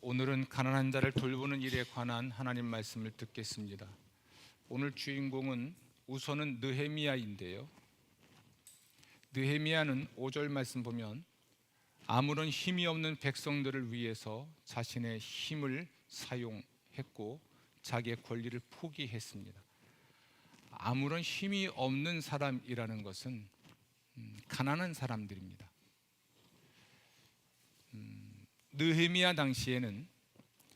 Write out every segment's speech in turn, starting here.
오늘은 가난한 자를 돌보는 일에 관한 하나님 말씀을 듣겠습니다. 오늘 주인공은 우선은 느헤미야인데요. 느헤미야는 5절 말씀 보면 아무런 힘이 없는 백성들을 위해서 자신의 힘을 사용했고 자기의 권리를 포기했습니다. 아무런 힘이 없는 사람이라는 것은 가난한 사람들입니다. 느헤미야 당시에는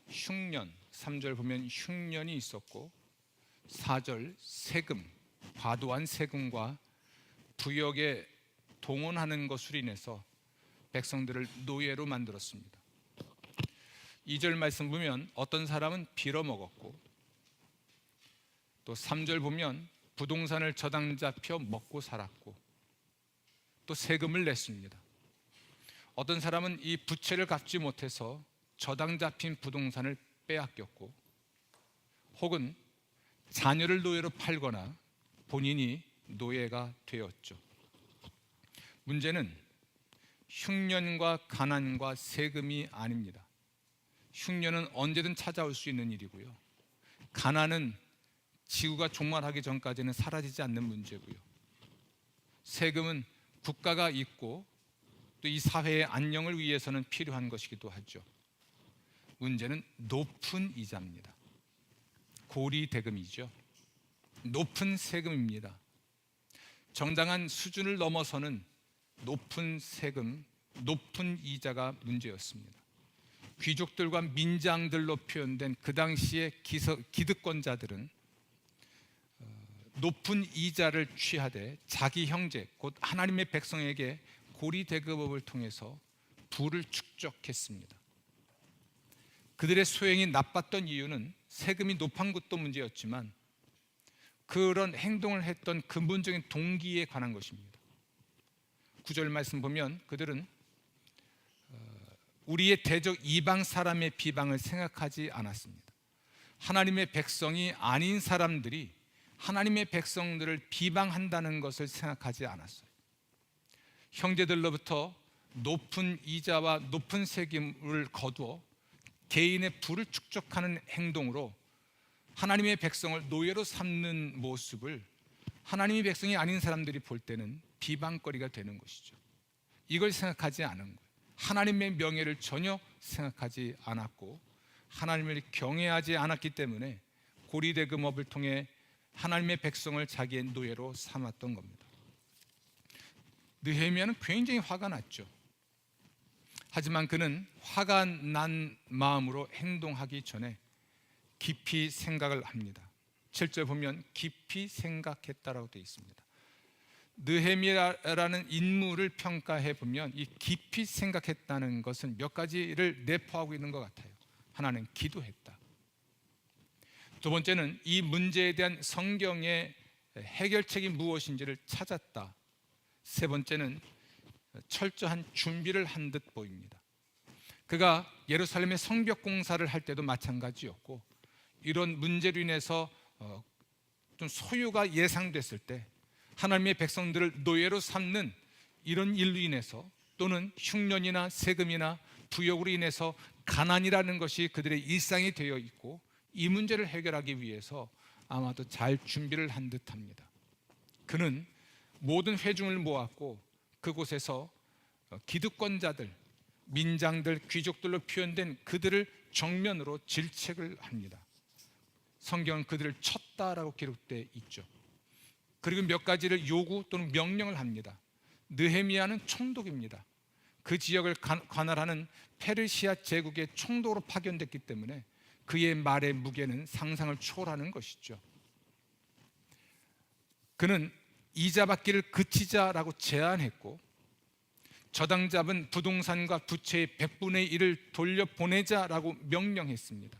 흉년, 3절 보면 흉년이 있었고 4절 세금, 과도한 세금과 부역에 동원하는 것으로 인해서 백성들을 노예로 만들었습니다. 2절 말씀 보면 어떤 사람은 빌어먹었고 또 3절 보면 부동산을 저당 잡혀 먹고 살았고 또 세금을 냈습니다. 어떤 사람은 이 부채를 갚지 못해서 저당 잡힌 부동산을 빼앗겼고 혹은 자녀를 노예로 팔거나 본인이 노예가 되었죠. 문제는 흉년과 가난과 세금이 아닙니다. 흉년은 언제든 찾아올 수 있는 일이고요. 가난은 지구가 종말하기 전까지는 사라지지 않는 문제고요. 세금은 국가가 있고 또 이 사회의 안녕을 위해서는 필요한 것이기도 하죠. 문제는 높은 이자입니다. 고리대금이죠. 높은 세금입니다. 정당한 수준을 넘어서는 높은 세금, 높은 이자가 문제였습니다. 귀족들과 민장들로 표현된 그 당시의 기득권자들은 높은 이자를 취하되 자기 형제 곧 하나님의 백성에게 고리대금업을 통해서 부를 축적했습니다. 그들의 소행이 나빴던 이유는 세금이 높은 것도 문제였지만 그런 행동을 했던 근본적인 동기에 관한 것입니다. 9절 말씀 보면 그들은 우리의 대적 이방 사람의 비방을 생각하지 않았습니다. 하나님의 백성이 아닌 사람들이 하나님의 백성들을 비방한다는 것을 생각하지 않았어요. 형제들로부터 높은 이자와 높은 세금을 거두어 개인의 부를 축적하는 행동으로 하나님의 백성을 노예로 삼는 모습을 하나님의 백성이 아닌 사람들이 볼 때는 비방거리가 되는 것이죠. 이걸 생각하지 않은 거예요. 하나님의 명예를 전혀 생각하지 않았고 하나님을 경외하지 않았기 때문에 고리대금업을 통해 하나님의 백성을 자기의 노예로 삼았던 겁니다. 느헤미야는 굉장히 화가 났죠. 하지만 그는 화가 난 마음으로 행동하기 전에 깊이 생각을 합니다. 7절 보면 깊이 생각했다라고 되어 있습니다. 느헤미야라는 인물을 평가해 보면 이 깊이 생각했다는 것은 몇 가지를 내포하고 있는 것 같아요. 하나는 기도했다. 두 번째는 이 문제에 대한 성경의 해결책이 무엇인지를 찾았다. 세 번째는 철저한 준비를 한 듯 보입니다. 그가 예루살렘의 성벽 공사를 할 때도 마찬가지였고 이런 문제로 인해서 좀 소요가 예상됐을 때 하나님의 백성들을 노예로 삼는 이런 일로 인해서 또는 흉년이나 세금이나 부역으로 인해서 가난이라는 것이 그들의 일상이 되어 있고 이 문제를 해결하기 위해서 아마도 잘 준비를 한 듯합니다. 그는 모든 회중을 모았고 그곳에서 기득권자들, 민장들, 귀족들로 표현된 그들을 정면으로 질책을 합니다. 성경은 그들을 쳤다라고 기록되어 있죠. 그리고 몇 가지를 요구 또는 명령을 합니다. 느헤미야는 총독입니다. 그 지역을 관할하는 페르시아 제국의 총독으로 파견됐기 때문에 그의 말의 무게는 상상을 초월하는 것이죠. 그는 이자 받기를 그치자라고 제안했고 저당 잡은 부동산과 부채의 100분의 1을 돌려보내자라고 명령했습니다.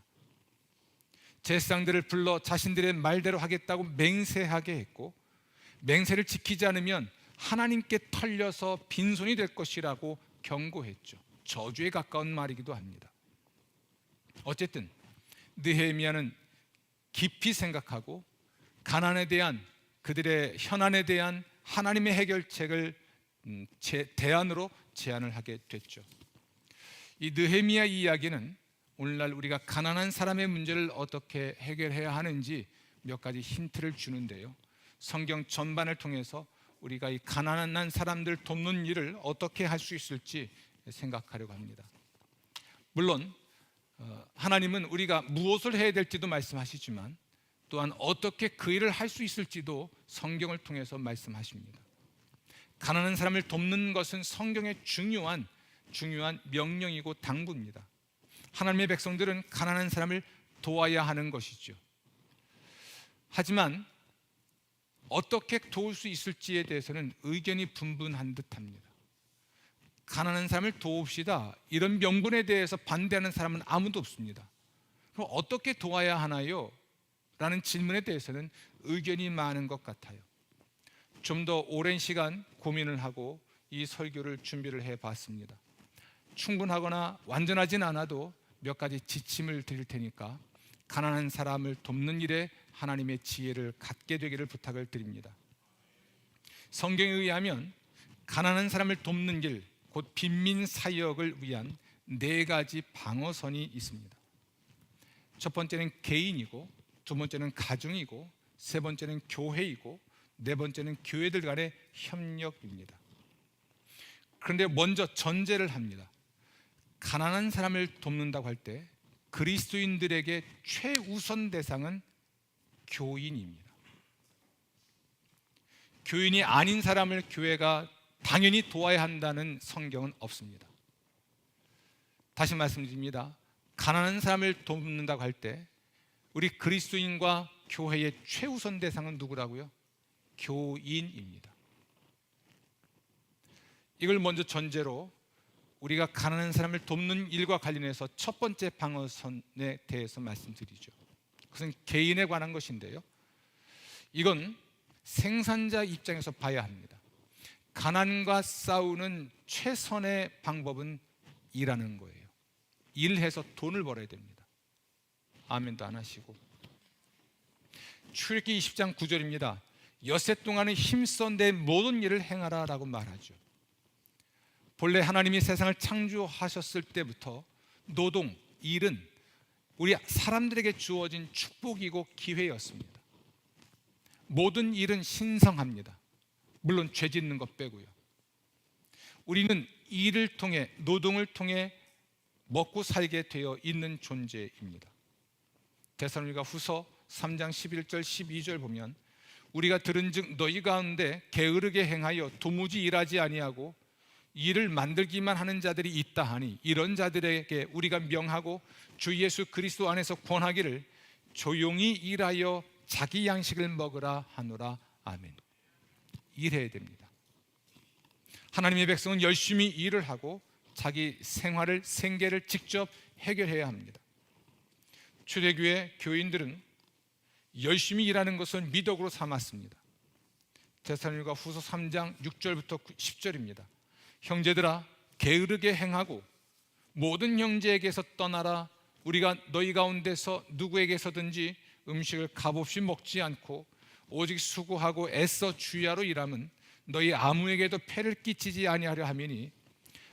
제사장들을 불러 자신들의 말대로 하겠다고 맹세하게 했고 맹세를 지키지 않으면 하나님께 털려서 빈손이 될 것이라고 경고했죠. 저주에 가까운 말이기도 합니다. 어쨌든 느헤미야는 깊이 생각하고 가난에 대한 그들의 현안에 대한 하나님의 해결책을 대안으로 제안을 하게 됐죠. 이 느헤미야 이야기는 오늘날 우리가 가난한 사람의 문제를 어떻게 해결해야 하는지 몇 가지 힌트를 주는데요, 성경 전반을 통해서 우리가 이 가난한 사람들 돕는 일을 어떻게 할 수 있을지 생각하려고 합니다. 물론 하나님은 우리가 무엇을 해야 될지도 말씀하시지만 또한 어떻게 그 일을 할 수 있을지도 성경을 통해서 말씀하십니다. 가난한 사람을 돕는 것은 성경의 중요한 명령이고 당부입니다. 하나님의 백성들은 가난한 사람을 도와야 하는 것이죠. 하지만 어떻게 도울 수 있을지에 대해서는 의견이 분분한 듯합니다. 가난한 사람을 도웁시다, 이런 명분에 대해서 반대하는 사람은 아무도 없습니다. 그럼 어떻게 도와야 하나요? 라는 질문에 대해서는 의견이 많은 것 같아요. 좀 더 오랜 시간 고민을 하고 이 설교를 준비를 해봤습니다. 충분하거나 완전하진 않아도 몇 가지 지침을 드릴 테니까 가난한 사람을 돕는 일에 하나님의 지혜를 갖게 되기를 부탁을 드립니다. 성경에 의하면 가난한 사람을 돕는 길, 곧 빈민 사역을 위한 4가지 방어선이 있습니다. 첫 번째는 개인이고, 두 번째는 가정이고, 세 번째는 교회이고, 네 번째는 교회들 간의 협력입니다. 그런데 먼저 전제를 합니다. 가난한 사람을 돕는다고 할 때 그리스도인들에게 최우선 대상은 교인입니다. 교인이 아닌 사람을 교회가 당연히 도와야 한다는 성경은 없습니다. 다시 말씀드립니다. 가난한 사람을 돕는다고 할 때 우리 그리스도인과 교회의 최우선 대상은 누구라고요? 교인입니다. 이걸 먼저 전제로 우리가 가난한 사람을 돕는 일과 관련해서 첫 번째 방어선에 대해서 말씀드리죠. 그것은 개인에 관한 것인데요, 이건 생산자 입장에서 봐야 합니다. 가난과 싸우는 최선의 방법은 일하는 거예요. 일해서 돈을 벌어야 됩니다. 아멘도 안 하시고. 출애굽기 20장 9절입니다. 엿새 동안은 힘써 내 모든 일을 행하라 라고 말하죠. 본래 하나님이 세상을 창조하셨을 때부터 노동, 일은 우리 사람들에게 주어진 축복이고 기회였습니다. 모든 일은 신성합니다. 물론 죄 짓는 것 빼고요. 우리는 일을 통해, 노동을 통해 먹고 살게 되어 있는 존재입니다. 데살로니가 후서 3장 11절 12절 보면 우리가 들은즉 너희 가운데 게으르게 행하여 도무지 일하지 아니하고 일을 만들기만 하는 자들이 있다 하니 이런 자들에게 우리가 명하고 주 예수 그리스도 안에서 권하기를 조용히 일하여 자기 양식을 먹으라 하노라. 아멘. 일해야 됩니다. 하나님의 백성은 열심히 일을 하고 자기 생활을, 생계를 직접 해결해야 합니다. 초대교회 교인들은 열심히 일하는 것을 미덕으로 삼았습니다. 데살로니가 후서 3장 6절부터 10절입니다. 형제들아, 게으르게 행하고 모든 형제에게서 떠나라. 우리가 너희 가운데서 누구에게서든지 음식을 값없이 먹지 않고 오직 수고하고 애써 주야로 일함은 너희 아무에게도 폐를 끼치지 아니하려 함이니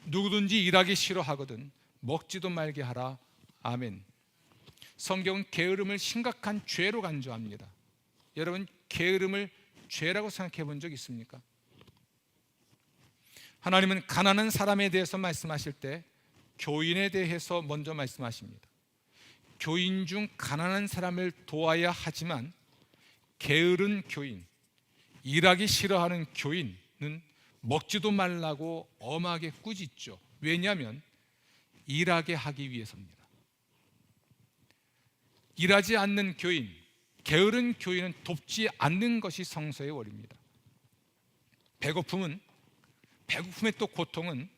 누구든지 일하기 싫어하거든 먹지도 말게 하라. 아멘. 성경은 게으름을 심각한 죄로 간주합니다. 여러분, 게으름을 죄라고 생각해 본 적 있습니까? 하나님은 가난한 사람에 대해서 말씀하실 때 교인에 대해서 먼저 말씀하십니다. 교인 중 가난한 사람을 도와야 하지만 게으른 교인, 일하기 싫어하는 교인은 먹지도 말라고 엄하게 꾸짖죠. 왜냐하면 일하게 하기 위해서입니다. 일하지 않는 교인, 게으른 교인은 돕지 않는 것이 성서의 원리입니다. 배고픔의 또 고통은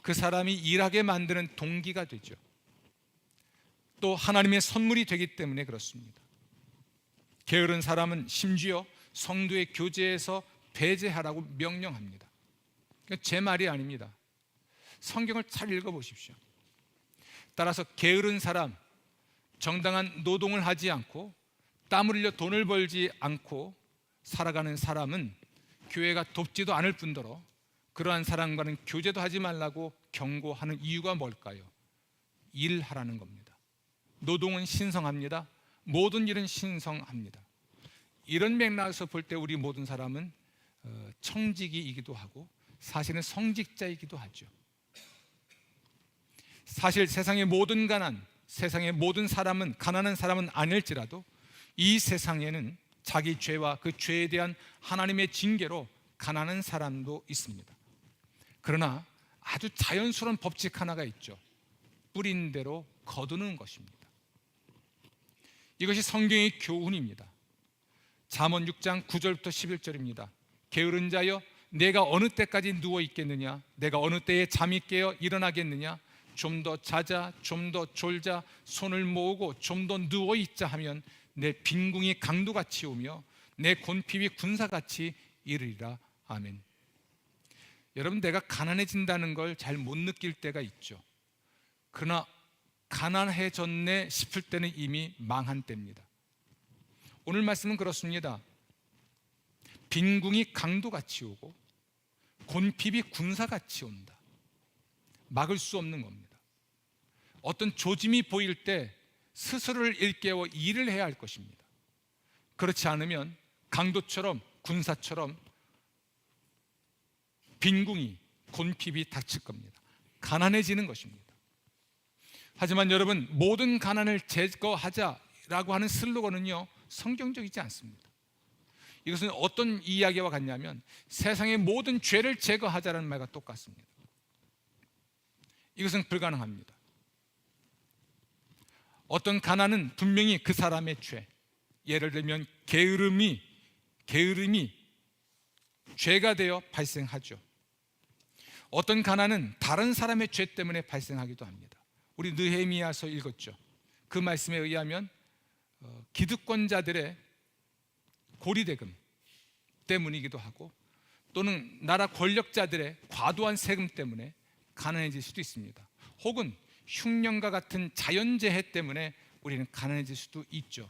그 사람이 일하게 만드는 동기가 되죠. 또 하나님의 선물이 되기 때문에 그렇습니다. 게으른 사람은 심지어 성도의 교제에서 배제하라고 명령합니다. 제 말이 아닙니다. 성경을 잘 읽어보십시오. 따라서 게으른 사람, 정당한 노동을 하지 않고 땀 흘려 돈을 벌지 않고 살아가는 사람은 교회가 돕지도 않을 뿐더러 그러한 사람과는 교제도 하지 말라고 경고하는 이유가 뭘까요? 일하라는 겁니다. 노동은 신성합니다. 모든 일은 신성합니다. 이런 맥락에서 볼 때 우리 모든 사람은 청직이이기도 하고 사실은 성직자이기도 하죠. 사실 세상의 모든 가난, 세상의 모든 사람은 가난한 사람은 아닐지라도 이 세상에는 자기 죄와 그 죄에 대한 하나님의 징계로 가난한 사람도 있습니다. 그러나 아주 자연스러운 법칙 하나가 있죠. 뿌린 대로 거두는 것입니다. 이것이 성경의 교훈입니다. 잠언 6장 9절부터 11절입니다. 게으른 자여 내가 어느 때까지 누워 있겠느냐? 내가 어느 때에 잠이 깨어 일어나겠느냐? 좀 더 자자, 좀 더 졸자, 손을 모으고 좀 더 누워 있자 하면 내 빈궁이 강도같이 오며 내 곤핍이 군사같이 이르리라. 아멘. 여러분, 내가 가난해진다는 걸 잘 못 느낄 때가 있죠. 그러나 가난해졌네 싶을 때는 이미 망한 때입니다. 오늘 말씀은 그렇습니다. 빈궁이 강도같이 오고 곤핍이 군사같이 온다. 막을 수 없는 겁니다. 어떤 조짐이 보일 때 스스로를 일깨워 일을 해야 할 것입니다. 그렇지 않으면 강도처럼 군사처럼 빈궁이 곤핍이 닥칠 겁니다. 가난해지는 것입니다. 하지만 여러분, 모든 가난을 제거하자라고 하는 슬로건은요, 성경적이지 않습니다. 이것은 어떤 이야기와 같냐면 세상의 모든 죄를 제거하자라는 말과 똑같습니다. 이것은 불가능합니다. 어떤 가난은 분명히 그 사람의 죄, 예를 들면 게으름이 죄가 되어 발생하죠. 어떤 가난은 다른 사람의 죄 때문에 발생하기도 합니다. 우리 느헤미야서 읽었죠. 그 말씀에 의하면 기득권자들의 고리대금 때문이기도 하고 또는 나라 권력자들의 과도한 세금 때문에 가난해질 수도 있습니다. 혹은 흉년과 같은 자연재해 때문에 우리는 가난해질 수도 있죠.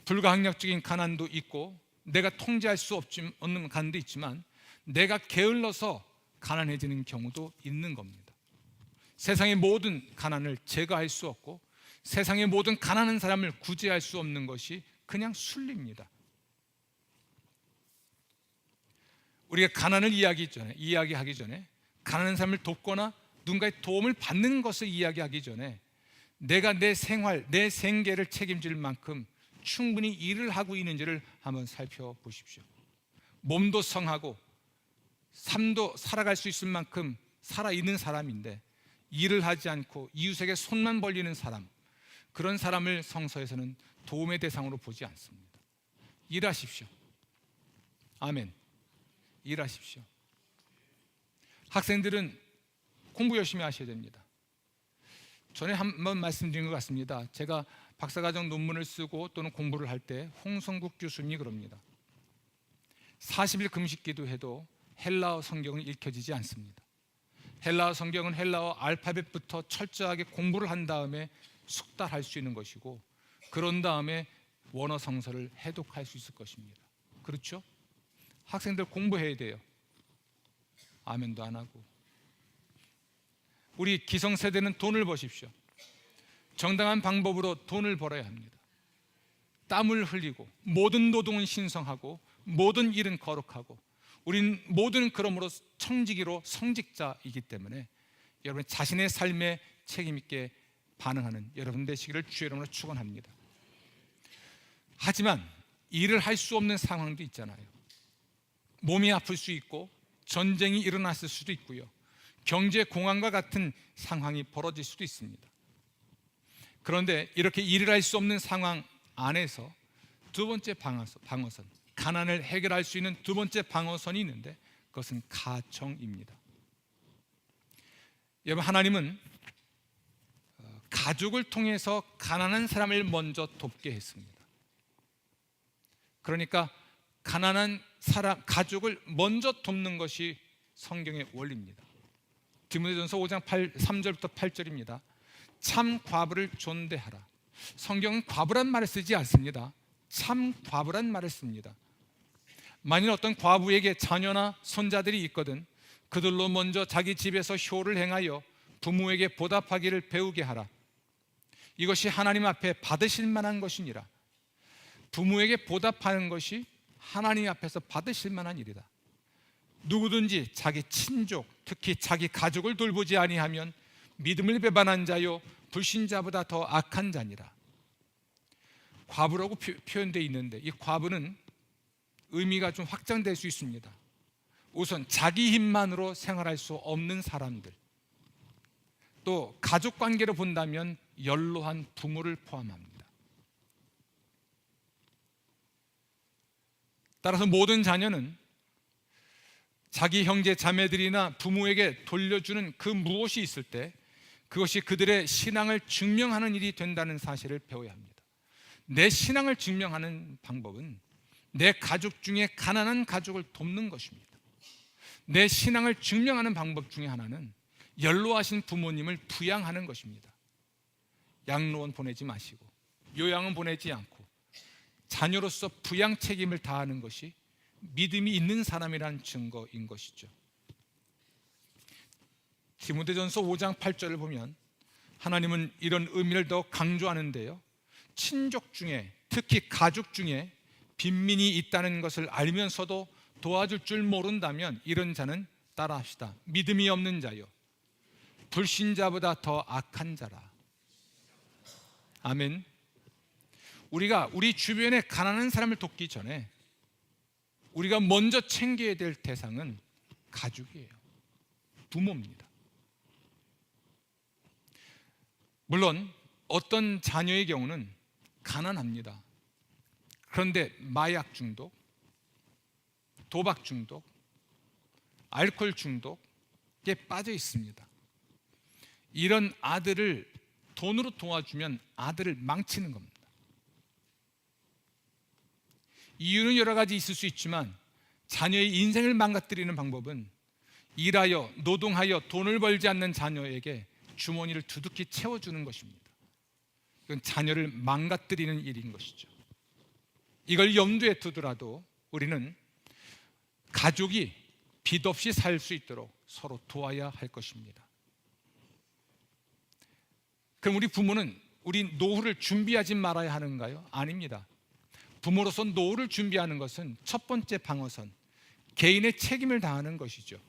불가항력적인 가난도 있고 내가 통제할 수 없는 가난도 있지만 내가 게을러서 가난해지는 경우도 있는 겁니다. 세상의 모든 가난을 제거할 수 없고 세상의 모든 가난한 사람을 구제할 수 없는 것이 그냥 순리입니다. 우리가 가난을 이야기하기 전에 가난한 사람을 돕거나 누군가의 도움을 받는 것을 이야기하기 전에 내가 내 생활, 내 생계를 책임질 만큼 충분히 일을 하고 있는지를 한번 살펴보십시오. 몸도 성하고 삶도 살아갈 수 있을 만큼 살아있는 사람인데 일을 하지 않고 이웃에게 손만 벌리는 사람, 그런 사람을 성서에서는 도움의 대상으로 보지 않습니다. 일하십시오. 아멘. 일하십시오. 학생들은 공부 열심히 하셔야 됩니다. 전에 한번 말씀드린 것 같습니다. 제가 박사과정 논문을 쓰고 또는 공부를 할 때 홍성국 교수님이 그럽니다. 40일 금식기도 해도 헬라어 성경은 읽혀지지 않습니다. 헬라어 성경은 헬라어 알파벳부터 철저하게 공부를 한 다음에 숙달할 수 있는 것이고 그런 다음에 원어 성서를 해독할 수 있을 것입니다. 그렇죠? 학생들 공부해야 돼요. 아멘도 안 하고. 우리 기성세대는 돈을 버십시오. 정당한 방법으로 돈을 벌어야 합니다. 땀을 흘리고 모든 노동은 신성하고 모든 일은 거룩하고 우린 모든 그러므로 청지기로 성직자이기 때문에 여러분 자신의 삶에 책임 있게 반응하는 여러분 되시기를 주의 이름으로 축원합니다. 하지만 일을 할 수 없는 상황도 있잖아요. 몸이 아플 수 있고 전쟁이 일어났을 수도 있고요. 경제 공황과 같은 상황이 벌어질 수도 있습니다. 그런데 이렇게 일을 할 수 없는 상황 안에서 두 번째 방어선, 가난을 해결할 수 있는 두 번째 방어선이 있는데 그것은 가정입니다. 여러분, 하나님은 가족을 통해서 가난한 사람을 먼저 돕게 했습니다. 그러니까 가난한 사람, 가족을 먼저 돕는 것이 성경의 원리입니다. 디모데전서 5장 3절부터 8절입니다. 참 과부를 존대하라. 성경은 과부란 말을 쓰지 않습니다. 참 과부란 말을 씁니다. 만일 어떤 과부에게 자녀나 손자들이 있거든 그들로 먼저 자기 집에서 효를 행하여 부모에게 보답하기를 배우게 하라. 이것이 하나님 앞에 받으실 만한 것이니라. 부모에게 보답하는 것이 하나님 앞에서 받으실 만한 일이다. 누구든지 자기 친족, 특히 자기 가족을 돌보지 아니하면 믿음을 배반한 자요 불신자보다 더 악한 자니라. 과부라고 표현되어 있는데 이 과부는 의미가 좀 확장될 수 있습니다. 우선 자기 힘만으로 생활할 수 없는 사람들, 또 가족관계로 본다면 연로한 부모를 포함합니다. 따라서 모든 자녀는 자기 형제 자매들이나 부모에게 돌려주는 그 무엇이 있을 때 그것이 그들의 신앙을 증명하는 일이 된다는 사실을 배워야 합니다. 내 신앙을 증명하는 방법은 내 가족 중에 가난한 가족을 돕는 것입니다. 내 신앙을 증명하는 방법 중에 하나는 연로하신 부모님을 부양하는 것입니다. 양로원 보내지 마시고 요양원 보내지 않고 자녀로서 부양 책임을 다하는 것이 믿음이 있는 사람이라는 증거인 것이죠. 디모데전서 5장 8절을 보면 하나님은 이런 의미를 더 강조하는데요, 친족 중에, 특히 가족 중에 빈민이 있다는 것을 알면서도 도와줄 줄 모른다면 이런 자는 따라합시다. 믿음이 없는 자요 불신자보다 더 악한 자라. 아멘. 우리가 우리 주변에 가난한 사람을 돕기 전에 우리가 먼저 챙겨야 될 대상은 가족이에요. 부모입니다. 물론 어떤 자녀의 경우는 가난합니다. 그런데 마약 중독, 도박 중독, 알코올 중독에 빠져 있습니다. 이런 아들을 돈으로 도와주면 아들을 망치는 겁니다. 이유는 여러 가지 있을 수 있지만 자녀의 인생을 망가뜨리는 방법은 일하여 노동하여 돈을 벌지 않는 자녀에게 주머니를 두둑히 채워주는 것입니다. 이건 자녀를 망가뜨리는 일인 것이죠. 이걸 염두에 두더라도 우리는 가족이 빚 없이 살 수 있도록 서로 도와야 할 것입니다. 그럼 우리 부모는 우리 노후를 준비하지 말아야 하는가요? 아닙니다. 부모로서 노후를 준비하는 것은 첫 번째 방어선, 개인의 책임을 다하는 것이죠.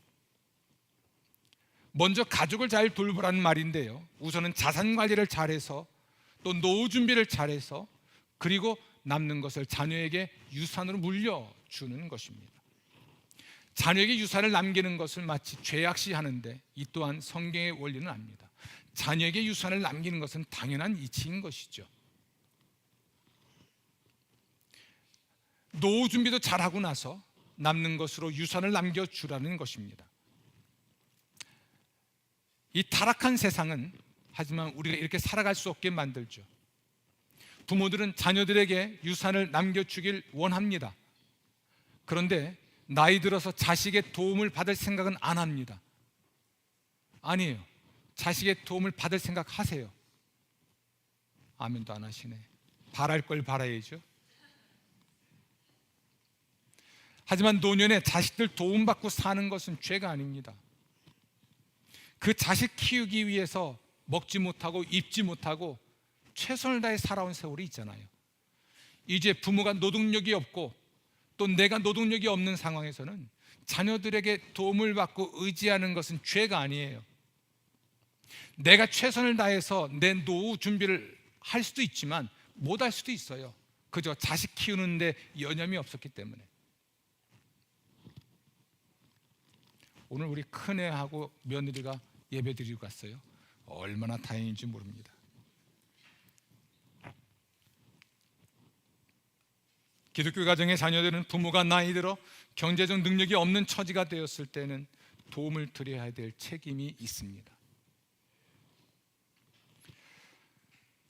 먼저 가족을 잘 돌보라는 말인데요, 우선은 자산 관리를 잘해서 또 노후 준비를 잘해서 그리고 남는 것을 자녀에게 유산으로 물려주는 것입니다. 자녀에게 유산을 남기는 것을 마치 죄악시하는데 이 또한 성경의 원리는 아닙니다. 자녀에게 유산을 남기는 것은 당연한 이치인 것이죠. 노후 준비도 잘하고 나서 남는 것으로 유산을 남겨주라는 것입니다. 이 타락한 세상은 하지만 우리가 이렇게 살아갈 수 없게 만들죠. 부모들은 자녀들에게 유산을 남겨주길 원합니다. 그런데 나이 들어서 자식의 도움을 받을 생각은 안 합니다. 아니에요. 자식의 도움을 받을 생각 하세요. 아멘도 안 하시네. 바랄 걸 바라야죠. 하지만 노년에 자식들 도움받고 사는 것은 죄가 아닙니다. 그 자식 키우기 위해서 먹지 못하고 입지 못하고 최선을 다해 살아온 세월이 있잖아요. 이제 부모가 노동력이 없고 또 내가 노동력이 없는 상황에서는 자녀들에게 도움을 받고 의지하는 것은 죄가 아니에요. 내가 최선을 다해서 내 노후 준비를 할 수도 있지만 못 할 수도 있어요. 그저 자식 키우는데 여념이 없었기 때문에. 오늘 우리 큰애하고 며느리가 예배 드리고 갔어요. 얼마나 다행인지 모릅니다. 기독교 가정의 자녀들은 부모가 나이 들어 경제적 능력이 없는 처지가 되었을 때는 도움을 드려야 될 책임이 있습니다.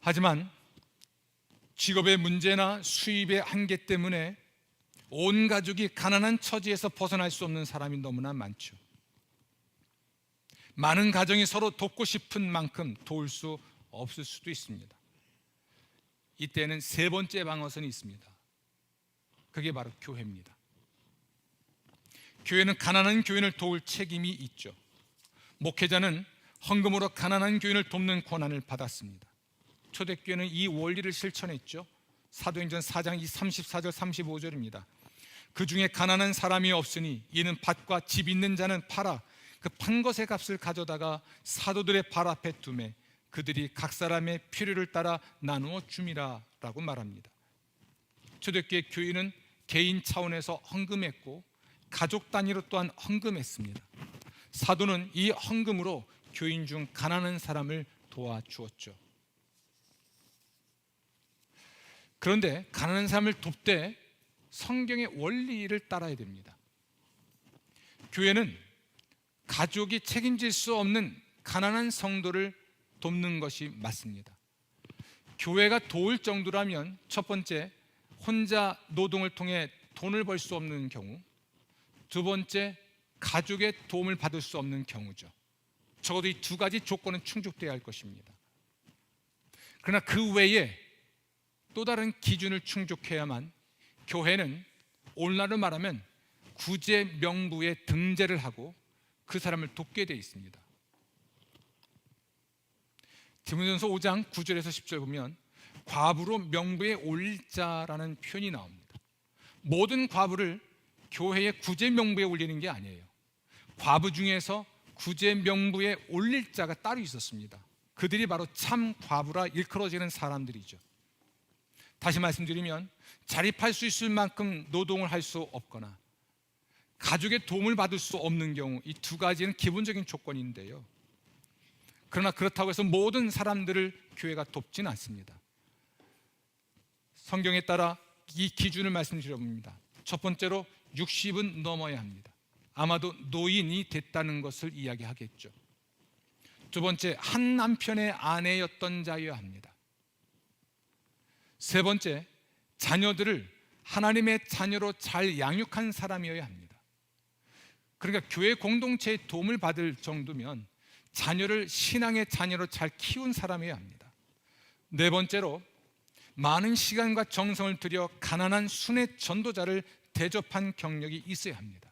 하지만 직업의 문제나 수입의 한계 때문에 온 가족이 가난한 처지에서 벗어날 수 없는 사람이 너무나 많죠. 많은 가정이 서로 돕고 싶은 만큼 도울 수 없을 수도 있습니다. 이때는 세 번째 방어선이 있습니다. 그게 바로 교회입니다. 교회는 가난한 교인을 도울 책임이 있죠. 목회자는 헌금으로 가난한 교인을 돕는 권한을 받았습니다. 초대교회는 이 원리를 실천했죠. 사도행전 4장 34절 35절입니다. 그 중에 가난한 사람이 없으니 이는 밭과 집 있는 자는 팔아 그 판 것의 값을 가져다가 사도들의 발 앞에 두매 그들이 각 사람의 필요를 따라 나누어 줌이라 라고 말합니다. 초대교회 교인은 개인 차원에서 헌금했고 가족 단위로 또한 헌금했습니다. 사도는 이 헌금으로 교인 중 가난한 사람을 도와주었죠. 그런데 가난한 사람을 돕되 성경의 원리를 따라야 됩니다. 교회는 가족이 책임질 수 없는 가난한 성도를 돕는 것이 맞습니다. 교회가 도울 정도라면 첫 번째, 혼자 노동을 통해 돈을 벌 수 없는 경우, 두 번째, 가족의 도움을 받을 수 없는 경우죠. 적어도 이 두 가지 조건은 충족되어야 할 것입니다. 그러나 그 외에 또 다른 기준을 충족해야만 교회는 오늘날로 말하면 구제 명부에 등재를 하고 그 사람을 돕게 되어 있습니다. 디모데전서 5장 9절에서 10절 보면 과부로 명부에 올릴 자라는 표현이 나옵니다. 모든 과부를 교회의 구제 명부에 올리는 게 아니에요. 과부 중에서 구제 명부에 올릴 자가 따로 있었습니다. 그들이 바로 참 과부라 일컬어지는 사람들이죠. 다시 말씀드리면 자립할 수 있을 만큼 노동을 할 수 없거나 가족의 도움을 받을 수 없는 경우, 이 두 가지는 기본적인 조건인데요. 그러나 그렇다고 해서 모든 사람들을 교회가 돕지는 않습니다. 성경에 따라 이 기준을 말씀드려봅니다. 첫 번째로 60은 넘어야 합니다. 아마도 노인이 됐다는 것을 이야기하겠죠. 두 번째, 한 남편의 아내였던 자여야 합니다. 세 번째, 자녀들을 하나님의 자녀로 잘 양육한 사람이어야 합니다. 그러니까 교회 공동체의 도움을 받을 정도면 자녀를 신앙의 자녀로 잘 키운 사람이어야 합니다. 네 번째로, 많은 시간과 정성을 들여 가난한 순회 전도자를 대접한 경력이 있어야 합니다.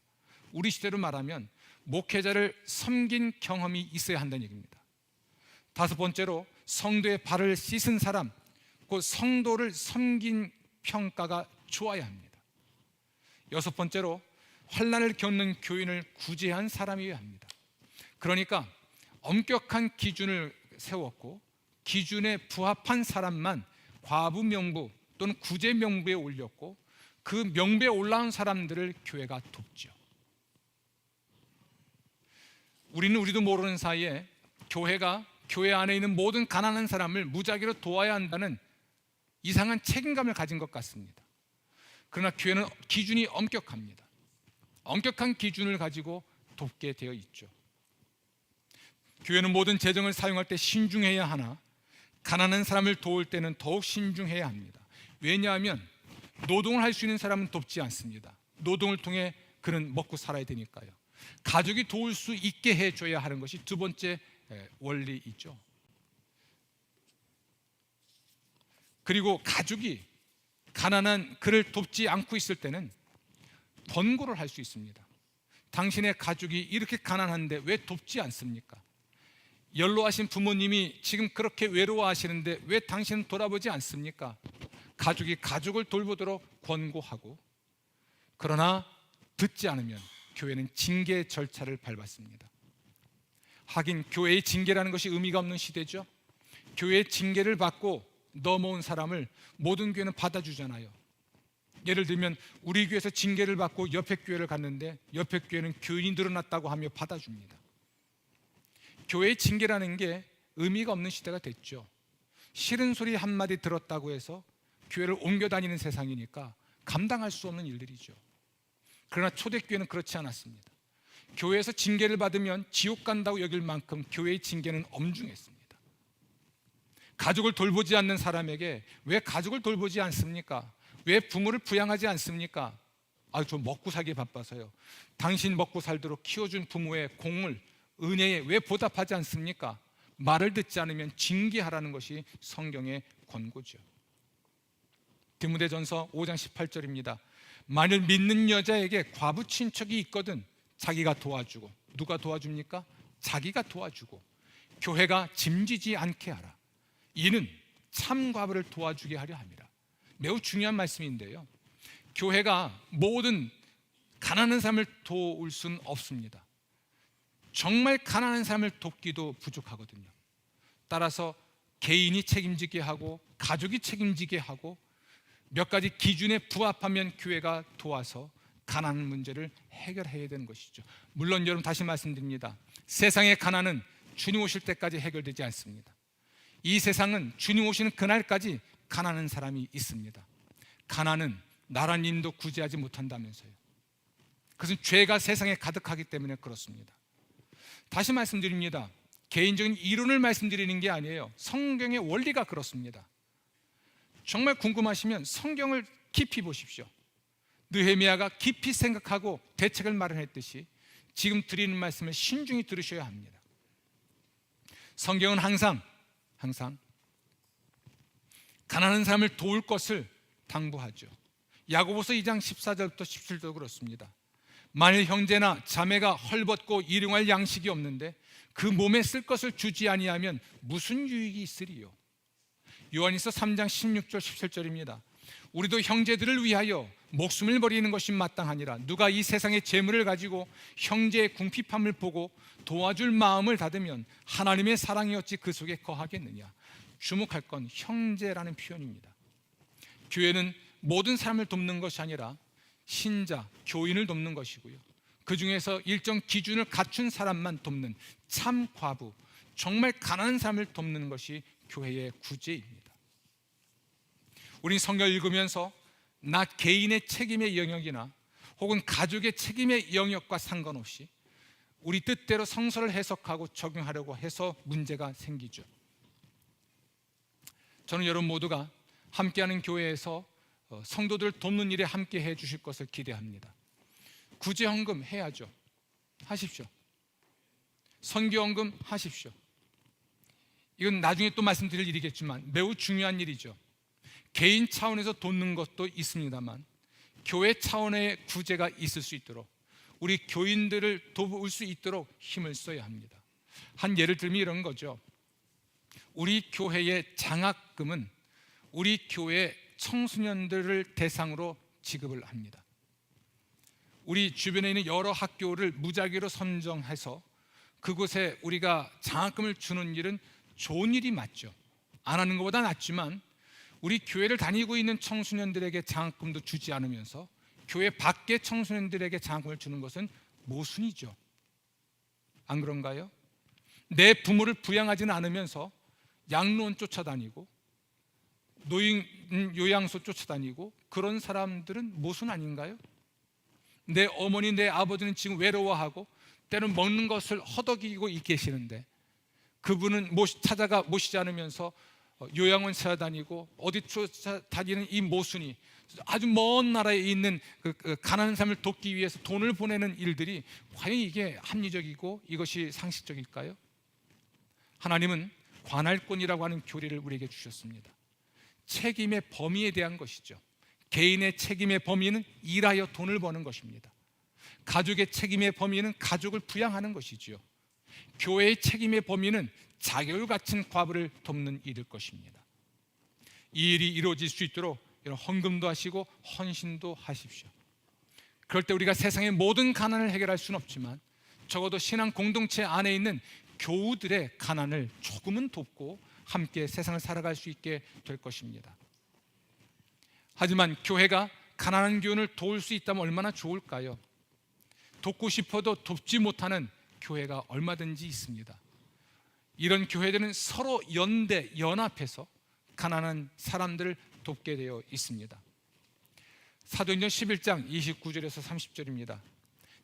우리 시대로 말하면 목회자를 섬긴 경험이 있어야 한다는 얘기입니다. 다섯 번째로, 성도의 발을 씻은 사람, 그 성도를 섬긴 평가가 좋아야 합니다. 여섯 번째로, 환난을 겪는 교인을 구제한 사람이어야 합니다. 그러니까 엄격한 기준을 세웠고 기준에 부합한 사람만 과부 명부 또는 구제 명부에 올렸고 그 명부에 올라온 사람들을 교회가 돕죠. 우리도 모르는 사이에 교회가 교회 안에 있는 모든 가난한 사람을 무작위로 도와야 한다는 이상한 책임감을 가진 것 같습니다. 그러나 교회는 기준이 엄격합니다. 엄격한 기준을 가지고 돕게 되어 있죠. 교회는 모든 재정을 사용할 때 신중해야 하나 가난한 사람을 도울 때는 더욱 신중해야 합니다. 왜냐하면 노동을 할 수 있는 사람은 돕지 않습니다. 노동을 통해 그는 먹고 살아야 되니까요. 가족이 도울 수 있게 해줘야 하는 것이 두 번째 원리이죠. 그리고 가족이 가난한 그를 돕지 않고 있을 때는 번고를 할 수 있습니다. 당신의 가족이 이렇게 가난한데 왜 돕지 않습니까? 연로하신 부모님이 지금 그렇게 외로워하시는데 왜 당신은 돌아보지 않습니까? 가족이 가족을 돌보도록 권고하고, 그러나 듣지 않으면 교회는 징계 절차를 밟았습니다. 하긴 교회의 징계라는 것이 의미가 없는 시대죠. 교회의 징계를 받고 넘어온 사람을 모든 교회는 받아주잖아요. 예를 들면 우리 교회에서 징계를 받고 옆에 교회를 갔는데 옆에 교회는 교인이 늘어났다고 하며 받아줍니다. 교회의 징계라는 게 의미가 없는 시대가 됐죠. 싫은 소리 한마디 들었다고 해서 교회를 옮겨 다니는 세상이니까 감당할 수 없는 일들이죠. 그러나 초대교회는 그렇지 않았습니다. 교회에서 징계를 받으면 지옥 간다고 여길 만큼 교회의 징계는 엄중했습니다. 가족을 돌보지 않는 사람에게 왜 가족을 돌보지 않습니까? 왜 부모를 부양하지 않습니까? 저 먹고 살기에 바빠서요. 당신 먹고 살도록 키워준 부모의 공을, 은혜에 왜 보답하지 않습니까? 말을 듣지 않으면 징계하라는 것이 성경의 권고죠. 디모데전서 5장 18절입니다. 만일 믿는 여자에게 과부 친척이 있거든 자기가 도와주고, 누가 도와줍니까? 자기가 도와주고 교회가 짐지지 않게 하라. 이는 참과부를 도와주게 하려 합니다. 매우 중요한 말씀인데요, 교회가 모든 가난한 사람을 도울 수는 없습니다. 정말 가난한 사람을 돕기도 부족하거든요. 따라서 개인이 책임지게 하고 가족이 책임지게 하고 몇 가지 기준에 부합하면 교회가 도와서 가난 문제를 해결해야 되는 것이죠. 물론 여러분, 다시 말씀드립니다. 세상의 가난은 주님 오실 때까지 해결되지 않습니다. 이 세상은 주님 오시는 그날까지 가난한 사람이 있습니다. 가난은 나라님도 구제하지 못한다면서요. 그것은 죄가 세상에 가득하기 때문에 그렇습니다. 다시 말씀드립니다. 개인적인 이론을 말씀드리는 게 아니에요. 성경의 원리가 그렇습니다. 정말 궁금하시면 성경을 깊이 보십시오. 느헤미야가 깊이 생각하고 대책을 마련했듯이 지금 드리는 말씀을 신중히 들으셔야 합니다. 성경은 항상 가난한 사람을 도울 것을 당부하죠. 야고보서 2장 14절부터 17절 그렇습니다. 만일 형제나 자매가 헐벗고 일용할 양식이 없는데 그 몸에 쓸 것을 주지 아니하면 무슨 유익이 있으리요? 요한일서 3장 16절 17절입니다. 우리도 형제들을 위하여 목숨을 버리는 것이 마땅하니라. 누가 이 세상의 재물을 가지고 형제의 궁핍함을 보고 도와줄 마음을 닫으면 하나님의 사랑이 어찌 그 속에 거하겠느냐. 주목할 건 형제라는 표현입니다. 교회는 모든 사람을 돕는 것이 아니라 신자, 교인을 돕는 것이고요, 그 중에서 일정 기준을 갖춘 사람만 돕는 참 과부, 정말 가난한 사람을 돕는 것이 교회의 구제입니다. 우린 성경을 읽으면서 나 개인의 책임의 영역이나 혹은 가족의 책임의 영역과 상관없이 우리 뜻대로 성서를 해석하고 적용하려고 해서 문제가 생기죠. 저는 여러분 모두가 함께하는 교회에서 성도들을 돕는 일에 함께 해 주실 것을 기대합니다. 구제헌금 해야죠. 하십시오. 선교헌금 하십시오. 이건 나중에 또 말씀드릴 일이겠지만 매우 중요한 일이죠. 개인 차원에서 돕는 것도 있습니다만 교회 차원의 구제가 있을 수 있도록 우리 교인들을 도울 수 있도록 힘을 써야 합니다. 한 예를 들면 이런 거죠. 우리 교회의 장학금은 우리 교회 청소년들을 대상으로 지급을 합니다. 우리 주변에 있는 여러 학교를 무작위로 선정해서 그곳에 우리가 장학금을 주는 일은 좋은 일이 맞죠. 안 하는 것보다 낫지만 우리 교회를 다니고 있는 청소년들에게 장학금도 주지 않으면서 교회 밖의 청소년들에게 장학금을 주는 것은 모순이죠. 안 그런가요? 내 부모를 부양하지는 않으면서 양로원 쫓아다니고 노인 요양소 쫓아다니고 그런 사람들은 모순 아닌가요? 내 어머니, 내 아버지는 지금 외로워하고 때로는 먹는 것을 허덕이고 계시는데 그분은 찾아가 모시지 않으면서 요양원 찾아다니고 어디 쫓아다니는 이 모순이 아주 먼 나라에 있는 그 가난한 사람을 돕기 위해서 돈을 보내는 일들이 과연 이게 합리적이고 이것이 상식적일까요? 하나님은 관할권이라고 하는 교리를 우리에게 주셨습니다. 책임의 범위에 대한 것이죠. 개인의 책임의 범위는 일하여 돈을 버는 것입니다. 가족의 책임의 범위는 가족을 부양하는 것이지요. 교회의 책임의 범위는 자격을 갖춘 과부를 돕는 일일 것입니다. 이 일이 이루어질 수 있도록 헌금도 하시고 헌신도 하십시오. 그럴 때 우리가 세상의 모든 가난을 해결할 수는 없지만 적어도 신앙 공동체 안에 있는 교우들의 가난을 조금은 돕고 함께 세상을 살아갈 수 있게 될 것입니다. 하지만 교회가 가난한 교인을 도울 수 있다면 얼마나 좋을까요? 돕고 싶어도 돕지 못하는 교회가 얼마든지 있습니다. 이런 교회들은 서로 연합해서 가난한 사람들을 돕게 되어 있습니다. 사도행전 11장 29절에서 30절입니다.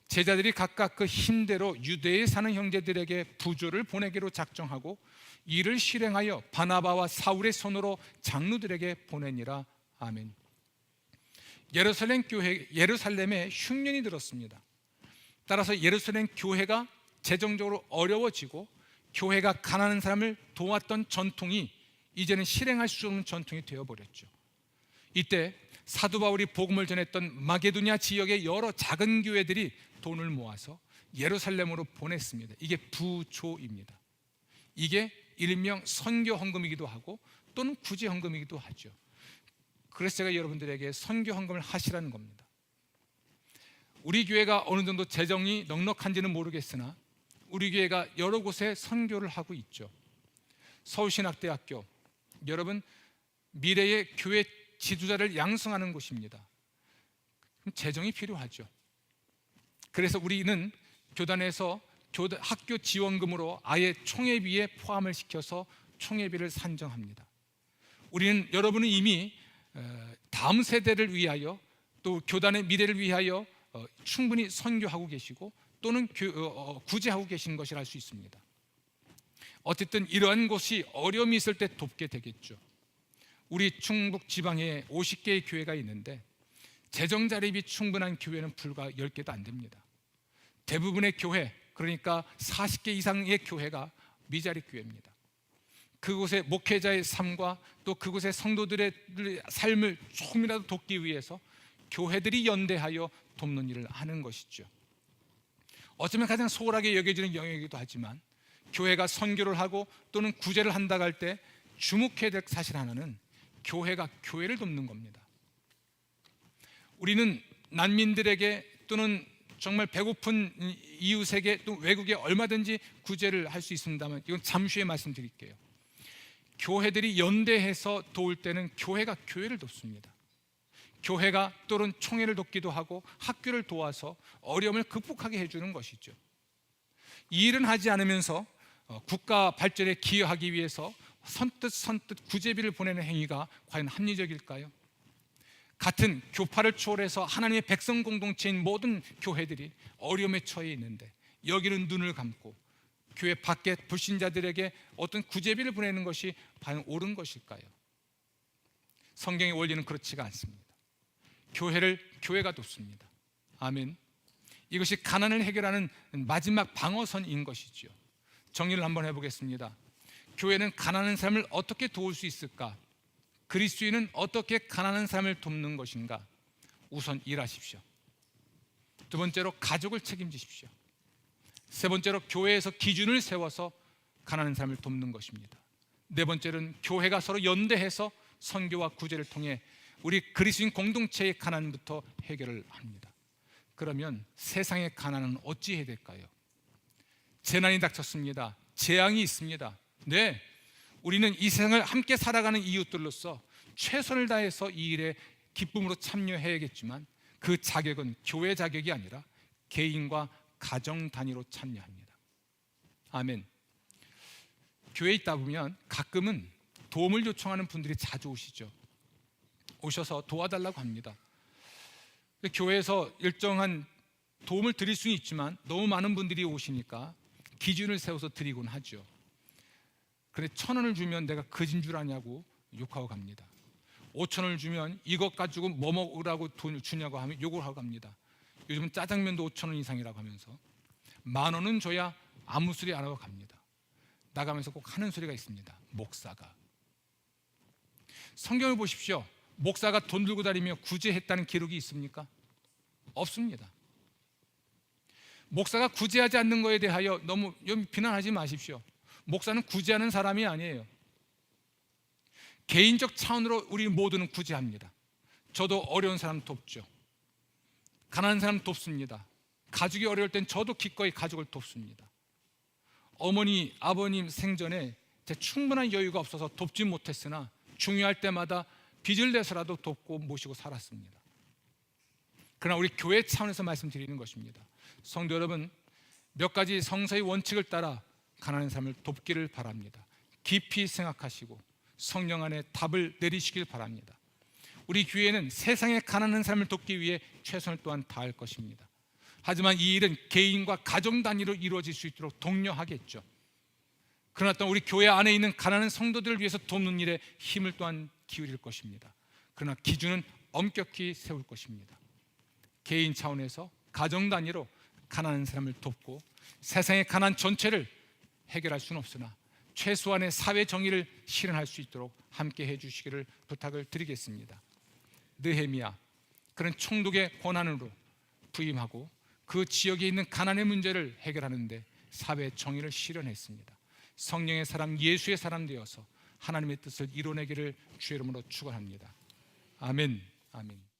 제자들이 각각 그 힘대로 유대에 사는 형제들에게 부조를 보내기로 작정하고 이를 실행하여 바나바와 사울의 손으로 장로들에게 보내니라. 아멘. 예루살렘에 흉년이 들었습니다. 따라서 예루살렘 교회가 재정적으로 어려워지고 교회가 가난한 사람을 도왔던 전통이 이제는 실행할 수 없는 전통이 되어버렸죠. 이때 사도 바울이 복음을 전했던 마게도냐 지역의 여러 작은 교회들이 돈을 모아서 예루살렘으로 보냈습니다. 이게 부조입니다. 이게 일명 선교 헌금이기도 하고 또는 구제 헌금이기도 하죠. 그래서 제가 여러분들에게 선교 헌금을 하시라는 겁니다. 우리 교회가 어느 정도 재정이 넉넉한지는 모르겠으나 우리 교회가 여러 곳에 선교를 하고 있죠. 서울신학대학교, 여러분 미래의 교회 지도자를 양성하는 곳입니다. 재정이 필요하죠. 그래서 우리는 교단에서 학교 지원금으로 아예 총회비에 포함을 시켜서 총회비를 산정합니다. 우리는 여러분은 이미 다음 세대를 위하여 또 교단의 미래를 위하여 충분히 선교하고 계시고 또는 구제하고 계신 것이라 할 수 있습니다. 어쨌든 이러한 곳이 어려움이 있을 때 돕게 되겠죠. 우리 충북 지방에 50개의 교회가 있는데 재정 자립이 충분한 교회는 불과 10개도 안 됩니다. 대부분의 교회, 그러니까 40개 이상의 교회가 미자립 교회입니다. 그곳의 목회자의 삶과 또 그곳의 성도들의 삶을 조금이라도 돕기 위해서 교회들이 연대하여 돕는 일을 하는 것이죠. 어쩌면 가장 소홀하게 여겨지는 영역이기도 하지만 교회가 선교를 하고 또는 구제를 한다고 할 때 주목해야 될 사실 하나는 교회가 교회를 돕는 겁니다. 우리는 난민들에게 또는 정말 배고픈 이웃에게 또 외국에 얼마든지 구제를 할 수 있습니다만 이건 잠시 후에 말씀드릴게요. 교회들이 연대해서 도울 때는 교회가 교회를 돕습니다. 교회가 또는 총회를 돕기도 하고 학교를 도와서 어려움을 극복하게 해주는 것이죠. 이 일은 하지 않으면서 국가 발전에 기여하기 위해서 선뜻 구제비를 보내는 행위가 과연 합리적일까요? 같은 교파를 초월해서 하나님의 백성 공동체인 모든 교회들이 어려움에 처해 있는데 여기는 눈을 감고 교회 밖에 불신자들에게 어떤 구제비를 보내는 것이 과연 옳은 것일까요? 성경의 원리는 그렇지가 않습니다. 교회를 교회가 돕습니다. 아멘. 이것이 가난을 해결하는 마지막 방어선인 것이지요. 정리를 한번 해보겠습니다. 교회는 가난한 사람을 어떻게 도울 수 있을까? 그리스도인은 어떻게 가난한 사람을 돕는 것인가? 우선 일하십시오. 두 번째로 가족을 책임지십시오. 세 번째로 교회에서 기준을 세워서 가난한 사람을 돕는 것입니다. 네 번째로는 교회가 서로 연대해서 선교와 구제를 통해 우리 그리스도인 공동체의 가난부터 해결을 합니다. 그러면 세상의 가난은 어찌 해야 될까요? 재난이 닥쳤습니다. 재앙이 있습니다. 네, 우리는 이 세상을 함께 살아가는 이웃들로서 최선을 다해서 이 일에 기쁨으로 참여해야겠지만 그 자격은 교회 자격이 아니라 개인과 가정 단위로 참여합니다. 아멘. 교회에 있다 보면 가끔은 도움을 요청하는 분들이 자주 오시죠. 오셔서 도와달라고 합니다. 교회에서 일정한 도움을 드릴 수는 있지만 너무 많은 분들이 오시니까 기준을 세워서 드리곤 하죠. 그런데 1,000원을 주면 내가 거진 줄 아냐고 욕하고 갑니다. 5,000원을 주면 이것 가지고 뭐 먹으라고 돈을 주냐고 하면 욕을 하고 갑니다. 요즘은 짜장면도 5,000원 이상이라고 하면서 10,000원은 줘야 아무 소리 안 하고 갑니다. 나가면서 꼭 하는 소리가 있습니다. 목사가. 성경을 보십시오. 목사가 돈 들고 다니며 구제했다는 기록이 있습니까? 없습니다. 목사가 구제하지 않는 것에 대하여 너무 비난하지 마십시오. 목사는 구제하는 사람이 아니에요. 개인적 차원으로 우리 모두는 구제합니다. 저도 어려운 사람 돕죠. 가난한 사람 돕습니다. 가족이 어려울 땐 저도 기꺼이 가족을 돕습니다. 어머니, 아버님 생전에 제 충분한 여유가 없어서 돕지 못했으나 중요할 때마다 빚을 내서라도 돕고 모시고 살았습니다. 그러나 우리 교회 차원에서 말씀드리는 것입니다. 성도 여러분, 몇 가지 성서의 원칙을 따라 가난한 사람을 돕기를 바랍니다. 깊이 생각하시고 성령 안에 답을 내리시길 바랍니다. 우리 교회는 세상의 가난한 사람을 돕기 위해 최선을 또한 다할 것입니다. 하지만 이 일은 개인과 가정 단위로 이루어질 수 있도록 독려하겠죠. 그러나 또 우리 교회 안에 있는 가난한 성도들을 위해서 돕는 일에 힘을 또한 기울일 것입니다. 그러나 기준은 엄격히 세울 것입니다. 개인 차원에서 가정 단위로 가난한 사람을 돕고 세상의 가난 전체를 해결할 수는 없으나 최소한의 사회 정의를 실현할 수 있도록 함께 해주시기를 부탁을 드리겠습니다. 느헤미야, 그런 총독의 권한으로 부임하고 그 지역에 있는 가난의 문제를 해결하는 데 사회 정의를 실현했습니다. 성령의 사람, 예수의 사람 되어서 하나님의 뜻을 이뤄내기를 주의 이름으로 축원합니다. 아멘. 아멘.